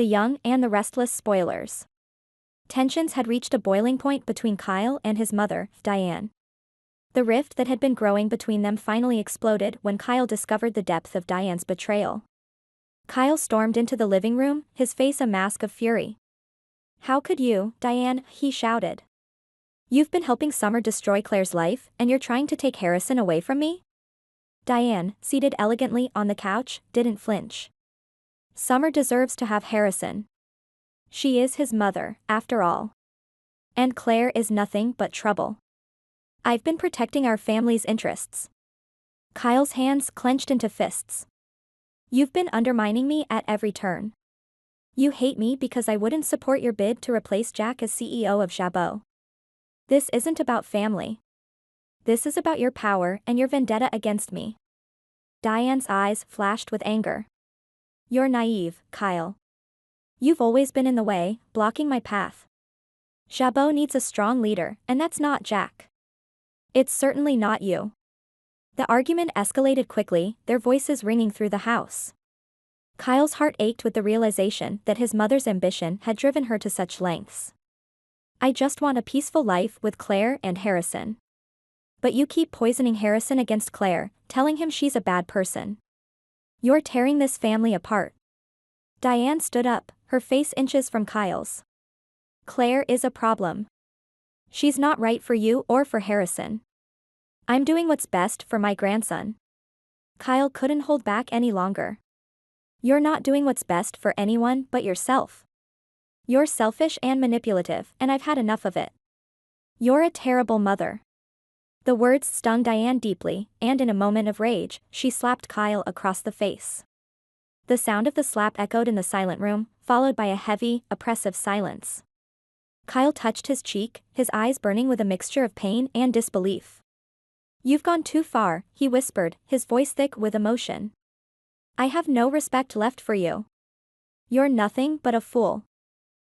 the young and the restless spoilers. Tensions had reached a boiling point between Kyle and his mother, Diane. The rift that had been growing between them finally exploded when Kyle discovered the depth of Diane's betrayal. Kyle stormed into the living room, his face a mask of fury. "How could you, Diane?" he shouted. "You've been helping Summer destroy Claire's life, and you're trying to take Harrison away from me?" Diane, seated elegantly on the couch, didn't flinch. "Summer deserves to have Harrison. She is his mother, after all. And Claire is nothing but trouble. I've been protecting our family's interests." Kyle's hands clenched into fists. "You've been undermining me at every turn. You hate me because I wouldn't support your bid to replace Jack as CEO of Chabot. This isn't about family. This is about your power and your vendetta against me." Diane's eyes flashed with anger. "You're naive, Kyle. You've always been in the way, blocking my path. Chabot needs a strong leader, and that's not Jack. It's certainly not you." The argument escalated quickly, their voices ringing through the house. Kyle's heart ached with the realization that his mother's ambition had driven her to such lengths. "I just want a peaceful life with Claire and Harrison. But you keep poisoning Harrison against Claire, telling him she's a bad person. You're tearing this family apart." Diane stood up, her face inches from Kyle's. "Claire is a problem. She's not right for you or for Harrison. I'm doing what's best for my grandson." Kyle couldn't hold back any longer. "You're not doing what's best for anyone but yourself. You're selfish and manipulative, and I've had enough of it. You're a terrible mother." The words stung Diane deeply, and in a moment of rage, she slapped Kyle across the face. The sound of the slap echoed in the silent room, followed by a heavy, oppressive silence. Kyle touched his cheek, his eyes burning with a mixture of pain and disbelief. "You've gone too far," he whispered, his voice thick with emotion. "I have no respect left for you. You're nothing but a fool."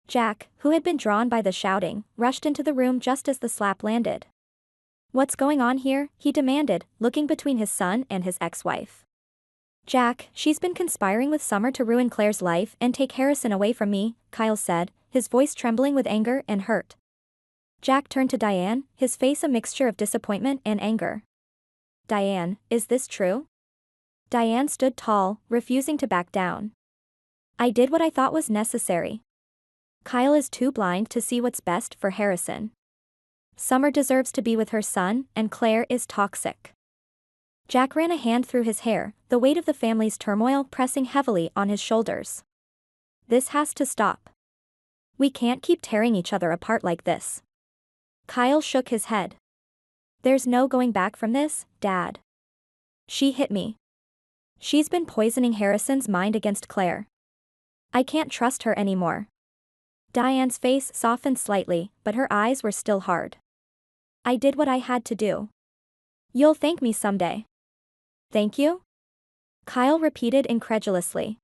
Jack, who had been drawn by the shouting, rushed into the room just as the slap landed. "What's going on here?" he demanded, looking between his son and his ex-wife. "Jack, she's been conspiring with Summer to ruin Claire's life and take Harrison away from me," Kyle said, his voice trembling with anger and hurt. Jack turned to Diane, his face a mixture of disappointment and anger. "Diane, is this true?" Diane stood tall, refusing to back down. "I did what I thought was necessary. Kyle is too blind to see what's best for Harrison. Summer deserves to be with her son, and Claire is toxic." Jack ran a hand through his hair, the weight of the family's turmoil pressing heavily on his shoulders. "This has to stop. We can't keep tearing each other apart like this." Kyle shook his head. "There's no going back from this, Dad. She hit me. She's been poisoning Harrison's mind against Claire. I can't trust her anymore." Diane's face softened slightly, but her eyes were still hard. "I did what I had to do. You'll thank me someday." "Thank you?" Kyle repeated incredulously.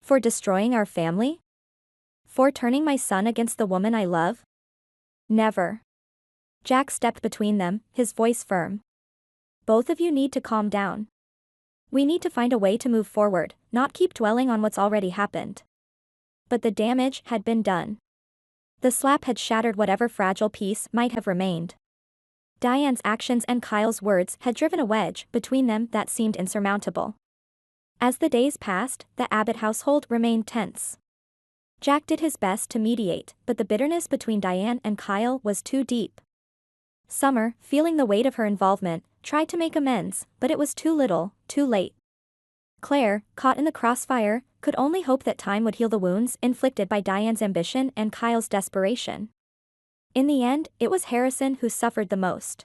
"For destroying our family? For turning my son against the woman I love? Never." Jack stepped between them, his voice firm. "Both of you need to calm down. We need to find a way to move forward, not keep dwelling on what's already happened." But the damage had been done. The slap had shattered whatever fragile piece might have remained. Diane's actions and Kyle's words had driven a wedge between them that seemed insurmountable. As the days passed, the Abbott household remained tense. Jack did his best to mediate, but the bitterness between Diane and Kyle was too deep. Summer, feeling the weight of her involvement, tried to make amends, but it was too little, too late. Claire, caught in the crossfire, could only hope that time would heal the wounds inflicted by Diane's ambition and Kyle's desperation. In the end, it was Harrison who suffered the most.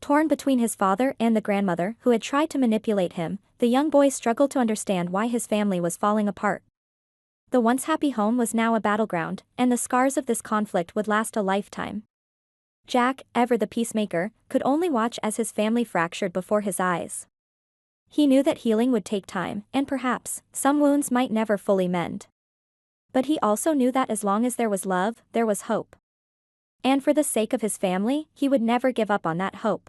Torn between his father and the grandmother who had tried to manipulate him, the young boy struggled to understand why his family was falling apart. The once happy home was now a battleground, and the scars of this conflict would last a lifetime. Jack, ever the peacemaker, could only watch as his family fractured before his eyes. He knew that healing would take time, and perhaps, some wounds might never fully mend. But he also knew that as long as there was love, there was hope. And for the sake of his family, he would never give up on that hope.